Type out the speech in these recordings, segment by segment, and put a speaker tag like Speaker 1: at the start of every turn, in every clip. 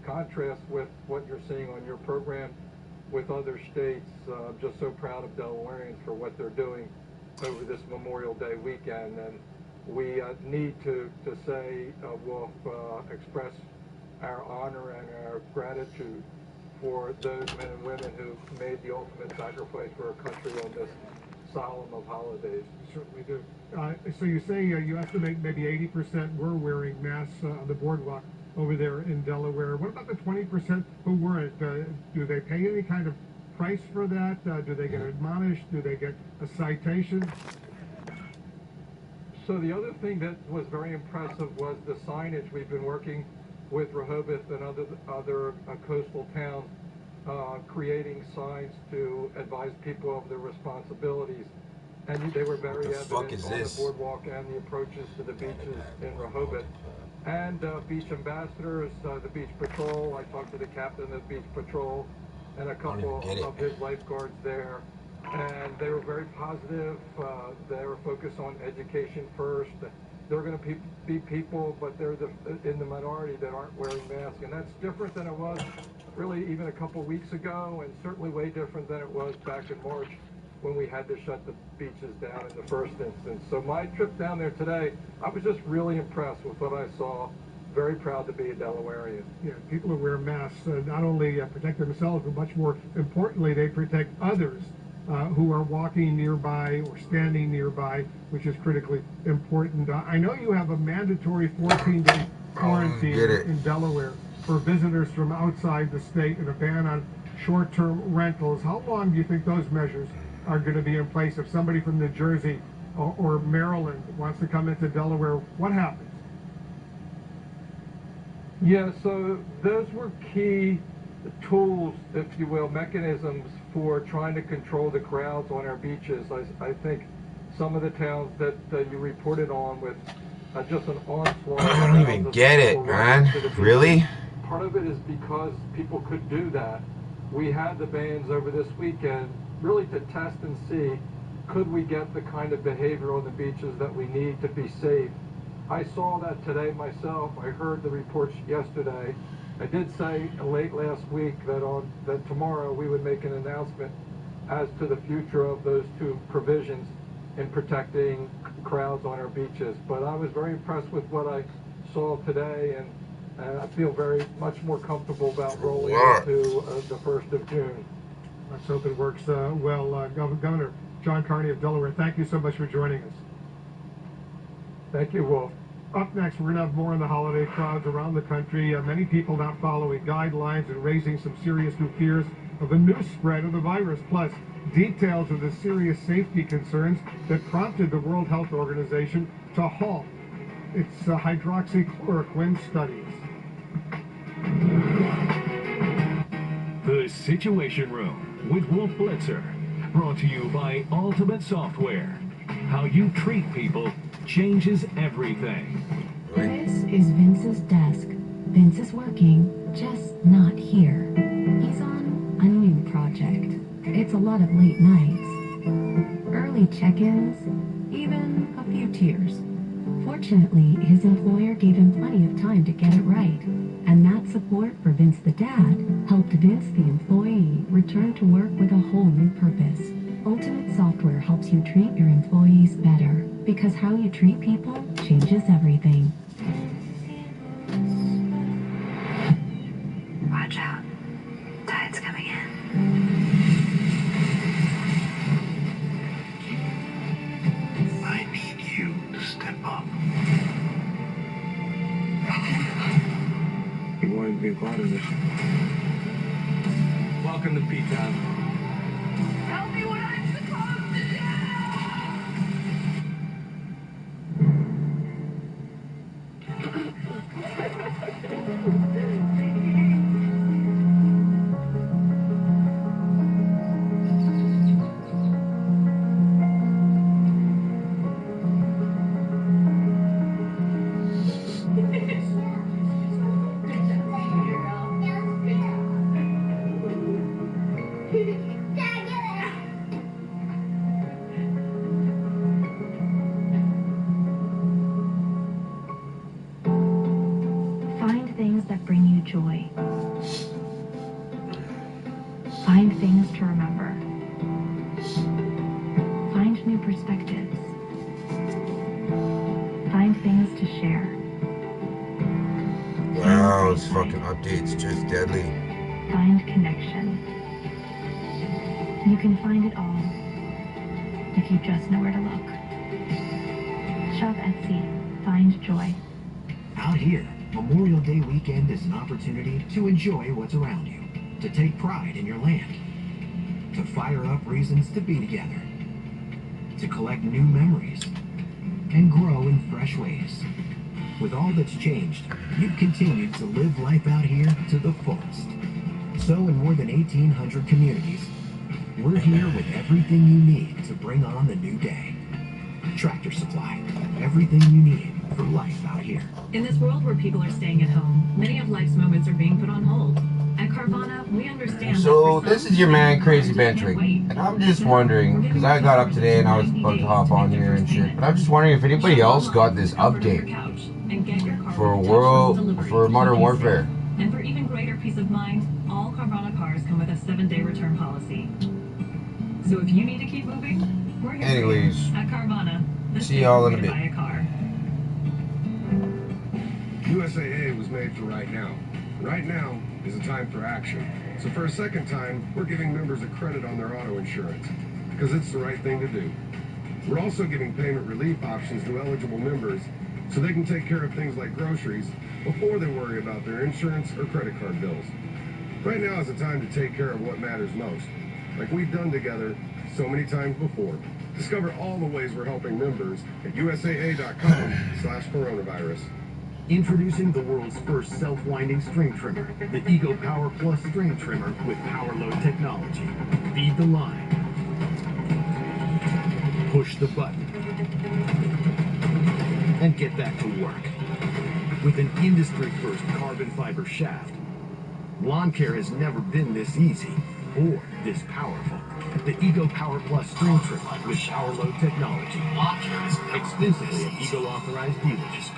Speaker 1: contrast with what you're seeing on your program with other states. I'm just so proud of Delawareans for what they're doing over this Memorial Day weekend, and we need to say we'll express our honor and our gratitude for those men and women who made the ultimate sacrifice for our country on this solemn of holidays.
Speaker 2: You certainly do. So you say you estimate maybe 80% were wearing masks on the boardwalk over there in Delaware. What about the 20% who weren't? Do they pay any kind of price for that? Do they get admonished? Do they get a citation?
Speaker 1: So the other thing that was very impressive was the signage. We've been working with Rehoboth and other coastal towns, creating signs to advise people of their responsibilities. And they were very evident on the boardwalk and the approaches to the beaches in Rehoboth. And beach ambassadors, the beach patrol. I talked to the captain of the beach patrol and a couple of his lifeguards there. And they were very positive. They were focused on education first. There are going to be people, but they're in the minority that aren't wearing masks. And that's different than it was really even a couple weeks ago, and certainly way different than it was back in March when we had to shut the beaches down in the first instance. So my trip down there today, I was just really impressed with what I saw. Very proud to be a Delawarean.
Speaker 2: Yeah, people who wear masks not only protect themselves, but much more importantly, they protect others who are walking nearby or standing nearby, which is critically important. I know you have a mandatory 14-day quarantine in Delaware for visitors from outside the state and a ban on short-term rentals. How long do you think those measures are going to be in place? If somebody from New Jersey or Maryland wants to come into Delaware, what happens?
Speaker 1: Yeah, so those were key tools, if you will, mechanisms for trying to control the crowds on our beaches. I think some of the towns that you reported on with just an onslaught.
Speaker 3: I don't even get it, man. Really?
Speaker 1: Part of it is because people could do that. We had the bans over this weekend really to test and see, could we get the kind of behavior on the beaches that we need to be safe. I saw that today myself. I heard the reports yesterday. I did say late last week that tomorrow we would make an announcement as to the future of those two provisions in protecting crowds on our beaches. But I was very impressed with what I saw today, and I feel very much more comfortable about rolling into the 1st of June.
Speaker 2: Let's hope it works well. Governor John Carney of Delaware, thank you so much for joining us.
Speaker 1: Thank you, Wolf.
Speaker 2: Up next, we're going to have more on the holiday crowds around the country. Many people not following guidelines and raising some serious new fears of a new spread of the virus. Plus, details of the serious safety concerns that prompted the World Health Organization to halt its hydroxychloroquine studies.
Speaker 4: The Situation Room with Wolf Blitzer, brought to you by Ultimate Software. How you treat people changes everything.
Speaker 5: This is Vince's desk. Vince is working, just not here. He's on a new project. It's a lot of late nights, early check-ins, even a few tears. Fortunately, his employer gave him plenty of time to get it right. And that support for Vince the dad helped Vince the employee return to work with a whole new purpose. Ultimate Software helps you treat your employees better, because how you treat people changes everything.
Speaker 6: Watch out. Tide's coming in.
Speaker 4: I need you to step up.
Speaker 7: You wanted to be a part of this.
Speaker 4: Welcome to P-Town.
Speaker 6: Tell me what I'm supposed to do!
Speaker 5: you joy. Find things to remember. Find new perspectives. Find things to share.
Speaker 3: Wow, this fucking update's just deadly.
Speaker 5: Find connection. You can find it all if you just know where to look. Shop Etsy. Find joy.
Speaker 7: Out here, Memorial Day weekend is an opportunity to enjoy what's around you, to take pride in your land, to fire up reasons to be together, to collect new memories, and grow in fresh ways. With all that's changed, you've continued to live life out here to the fullest. So in more than 1,800 communities, we're here with everything you need to bring on the new day. Tractor Supply, everything you need for life out here.
Speaker 8: In this world where people are staying at home, many of life's moments are being put on hold. At Carvana, we understand.
Speaker 3: So this is your man Crazy Bentrick, and I'm just wondering, because I got up today and I was about to hop on here and shit, but I'm just wondering if anybody else got this update for Modern Warfare.
Speaker 8: And for even greater peace of mind, all Carvana cars come with a 7-day return policy. So if you need to keep moving, we're here.
Speaker 3: Anyways,
Speaker 8: at Carvana.
Speaker 3: see y'all in a bit.
Speaker 8: Buy a car.
Speaker 9: USAA was made for right now. Right now is a time for action. So for a second time, we're giving members a credit on their auto insurance, because it's the right thing to do. We're also giving payment relief options to eligible members so they can take care of things like groceries before they worry about their insurance or credit card bills. Right now is the time to take care of what matters most, like we've done together so many times before. Discover all the ways we're helping members at usaa.com/coronavirus.
Speaker 7: Introducing the world's first self-winding string trimmer, the Ego Power Plus string trimmer with power load technology. Feed the line. Push the button. And get back to work. With an industry-first carbon fiber shaft, lawn care has never been this easy or this powerful. The Ego Power Plus string trimmer with power load technology. Exclusively at Ego authorized dealers.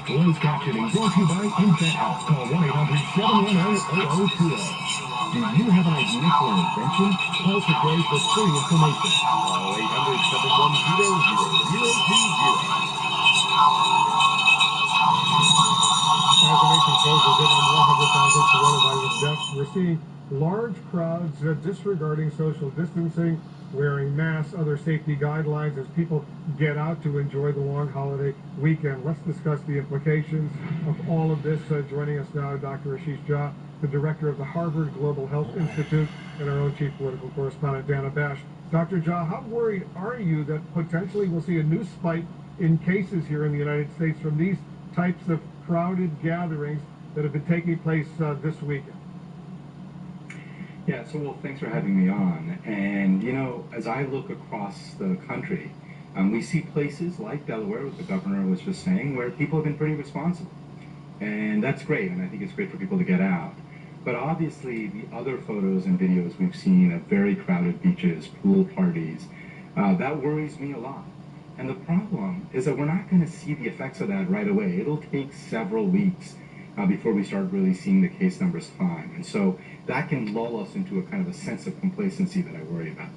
Speaker 7: Closed captioning brought to you by Infant Health. Call 1-800-710-0020. Do you have an idea for an invention? Call today for free information. Call 800-710-0020.
Speaker 2: As the nation closes in on 100,000 coronavirus deaths, we're seeing large crowds disregarding social distancing, wearing masks, other safety guidelines as people get out to enjoy the long holiday weekend. Let's discuss the implications of all of this. Joining us now, Dr. Ashish Jha, the director of the Harvard Global Health Institute, and our own chief political correspondent, Dana Bash. Dr. Jha, how worried are you that potentially we'll see a new spike in cases here in the United States from these types of crowded gatherings that have been taking place this weekend?
Speaker 10: Yeah, so well, thanks for having me on. And, you know, as I look across the country, we see places like Delaware, what the governor was just saying, where people have been pretty responsible. And that's great, and I think it's great for people to get out. But obviously, the other photos and videos we've seen of very crowded beaches, pool parties, that worries me a lot. And the problem is that we're not going to see the effects of that right away. It'll take several weeks before we start really seeing the case numbers climb. And so that can lull us into a kind of a sense of complacency that I worry about.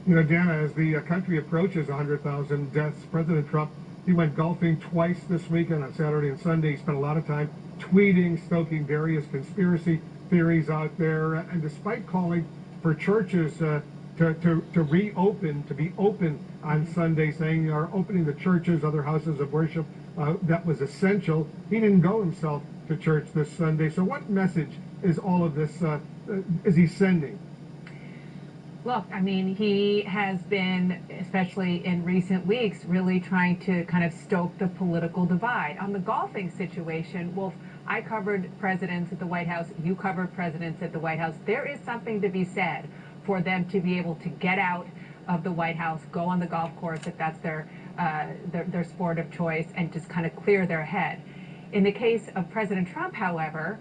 Speaker 2: You know, Dana, as the country approaches 100,000 deaths, President Trump, he went golfing twice this weekend on Saturday and Sunday. He spent a lot of time tweeting, stoking various conspiracy theories out there. And despite calling for churches to reopen, to be open on Sunday, saying you are opening the churches, other houses of worship, that was essential, he didn't go himself to church this Sunday. So what message is all of this, is he sending?
Speaker 11: Look, I mean, he has been, especially in recent weeks, really trying to kind of stoke the political divide. On the golfing situation, Wolf, I covered presidents at the White House. You covered presidents at the White House. There is something to be said for them to be able to get out of the White House, go on the golf course if that's their sport of choice, and just kind of clear their head. In the case of President Trump, however,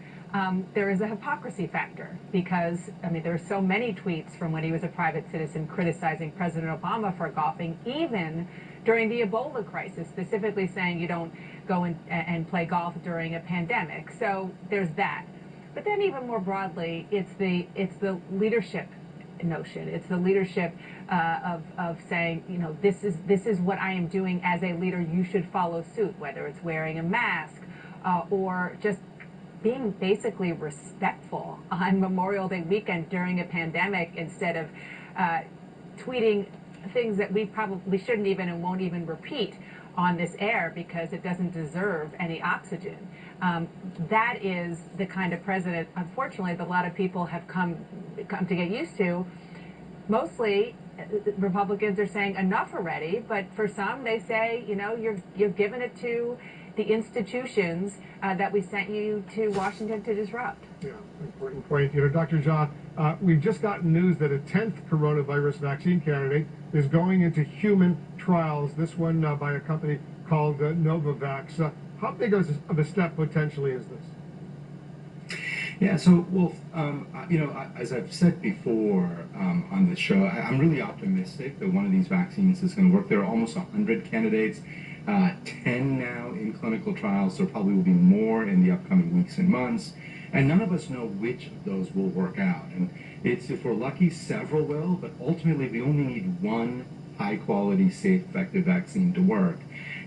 Speaker 11: there is a hypocrisy factor because, I mean, there are so many tweets from when he was a private citizen criticizing President Obama for golfing, even during the Ebola crisis, specifically saying you don't go and play golf during a pandemic. So there's that. But then even more broadly, it's the leadership notion. It's the leadership of saying, you know, this is what I am doing as a leader. You should follow suit, whether it's wearing a mask or just being basically respectful on Memorial Day weekend during a pandemic instead of tweeting things that we probably shouldn't even and won't even repeat on this air because it doesn't deserve any oxygen. That is the kind of president, unfortunately, that a lot of people have come to get used to. Mostly, Republicans are saying enough already, but for some, they say, you know, you're giving it to the institutions that we sent you to Washington to disrupt.
Speaker 2: Yeah, important point. You know, Dr. Jha, we've just gotten news that a 10th coronavirus vaccine candidate is going into human trials, this one by a company called Novavax. How big of a step potentially is this?
Speaker 10: Yeah, so, Wolf, you know, as I've said before on the show, I'm really optimistic that one of these vaccines is going to work. There are almost 100 candidates, 10 now in clinical trials. There probably will be more in the upcoming weeks and months. And none of us know which of those will work out. And it's, if we're lucky, several will, but ultimately we only need one high-quality, safe, effective vaccine to work.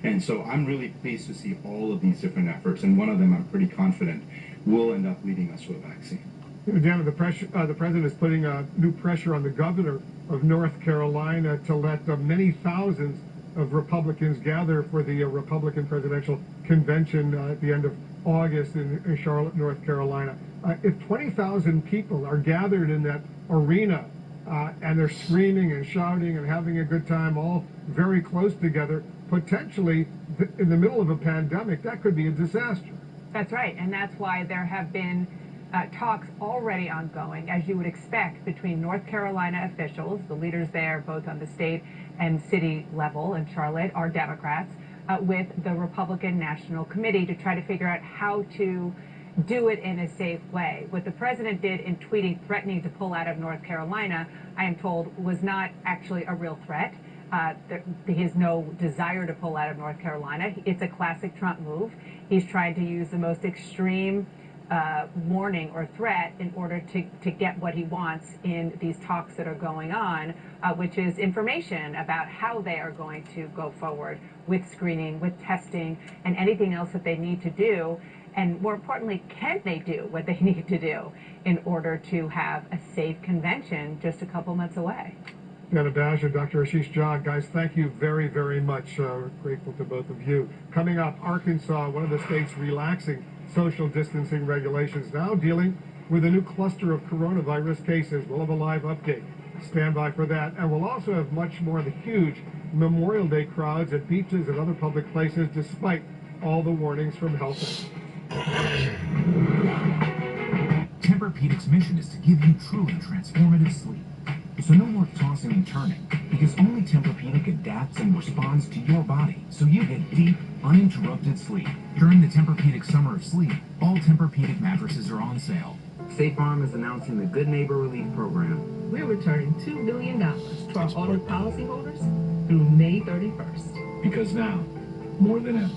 Speaker 10: And so I'm really pleased to see all of these different efforts, and one of them I'm pretty confident will end up leading us to a vaccine.
Speaker 2: Dan, the president is putting new pressure on the governor of North Carolina to let many thousands of Republicans gather for the Republican presidential convention at the end of August in Charlotte, North Carolina. If 20,000 people are gathered in that arena and they're screaming and shouting and having a good time, all very close together, potentially in the middle of a pandemic, that could be a disaster.
Speaker 11: That's right, and that's why there have been talks already ongoing, as you would expect, between North Carolina officials, the leaders there, both on the state and city level in Charlotte, are Democrats, with the Republican National Committee to try to figure out how to do it in a safe way. What the president did in tweeting threatening to pull out of North Carolina, I am told, was not actually a real threat. He has no desire to pull out of North Carolina. It's a classic Trump move. He's trying to use the most extreme warning or threat in order to get what he wants in these talks that are going on, which is information about how they are going to go forward with screening, with testing, and anything else that they need to do. And more importantly, can they do what they need to do in order to have a safe convention just a couple months away?
Speaker 2: Anna Bash and Dr. Ashish Jha, guys, thank you very, very much. Grateful to both of you. Coming up, Arkansas, one of the states relaxing social distancing regulations, now dealing with a new cluster of coronavirus cases. We'll have a live update. Stand by for that. And we'll also have much more of the huge Memorial Day crowds at beaches and other public places, despite all the warnings from health.
Speaker 12: Tempur-Pedic's mission is to give you truly transformative sleep. So no more tossing and turning, because only Tempur-Pedic adapts and responds to your body, so you get deep, uninterrupted sleep. During the Tempur-Pedic Summer of Sleep, all Tempur-Pedic mattresses are on sale.
Speaker 13: State Farm is announcing the Good Neighbor Relief Program.
Speaker 14: We're returning $2 billion to our auto policyholders through May 31st.
Speaker 4: Because now, more than ever,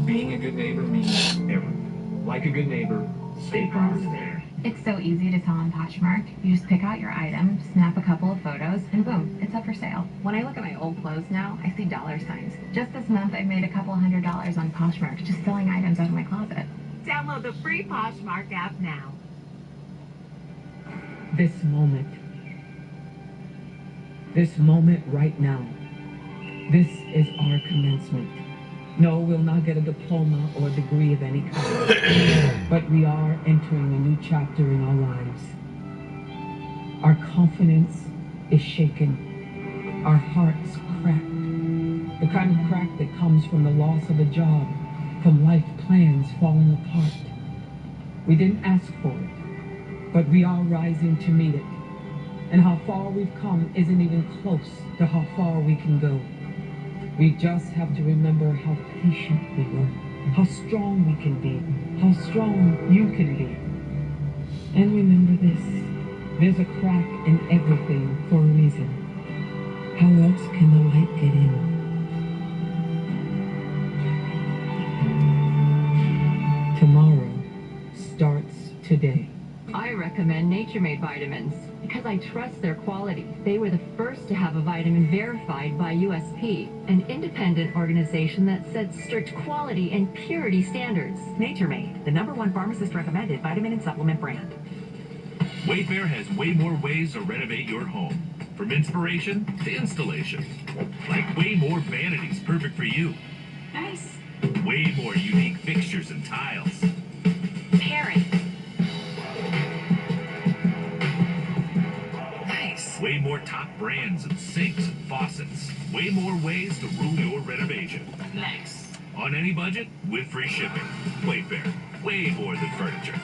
Speaker 4: being a good neighbor means everything. Like a good neighbor, State Farm is there.
Speaker 5: It's so easy to sell on Poshmark. You just pick out your item, snap a couple of photos, and boom, it's up for sale. When I look at my old clothes now, I see dollar signs. Just this month, I've made a couple $100s on Poshmark just selling items out of my closet.
Speaker 6: Download the free Poshmark app now.
Speaker 14: This moment right now, this is our commencement. No, we'll not get a diploma or a degree of any kind, but we are entering a new chapter in our lives. Our confidence is shaken. Our hearts cracked. The kind of crack that comes from the loss of a job, from life plans falling apart. We didn't ask for it, but we are rising to meet it. And how far we've come isn't even close to how far we can go. We just have to remember how patient we were, how strong we can be, how strong you can be. And remember this, there's a crack in everything for a reason. How else can the light get in? today.
Speaker 5: I recommend Nature Made vitamins because I trust their quality. They were the first to have a vitamin verified by USP, an independent organization that sets strict quality and purity standards.
Speaker 8: Nature Made, the #1 pharmacist-recommended vitamin and supplement brand.
Speaker 4: Wayfair has way more ways to renovate your home. From inspiration to installation. Like way more vanities perfect for you.
Speaker 8: Nice.
Speaker 4: Way more unique fixtures and tiles.
Speaker 8: Parent. Nice.
Speaker 4: Way more top brands and sinks and faucets. Way more ways to rule your renovation.
Speaker 8: Nice.
Speaker 4: On any budget, with free shipping. Wayfair. Way more than furniture.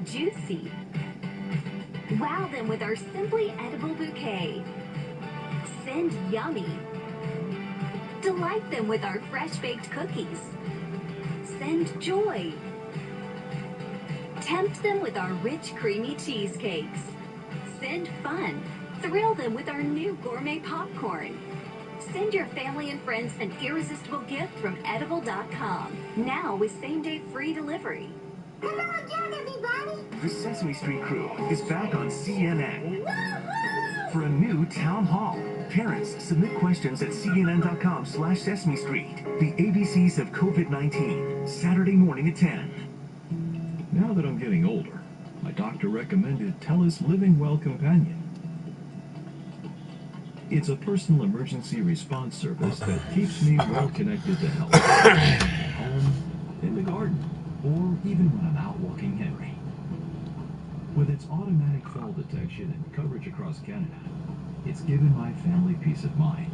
Speaker 15: Juicy. Wow them with our simply edible bouquet. Send yummy. Delight them with our fresh baked cookies. Send joy. Tempt them with our rich creamy cheesecakes. Send fun. Thrill them with our new gourmet popcorn. Send your family and friends an irresistible gift from edible.com. Now with same-day free delivery.
Speaker 6: Hello again, everybody!
Speaker 12: The Sesame Street crew is back on CNN for a new town hall. Parents, submit questions at cnn.com/Sesame Street. The ABCs of COVID-19, Saturday morning at 10.
Speaker 4: Now that I'm getting older, my doctor recommended TELUS Living Well Companion. It's a personal emergency response service that keeps me well connected to health. At home, in the garden, or even when I'm out walking Henry. With its automatic fall detection and coverage across Canada, it's given my family peace of mind.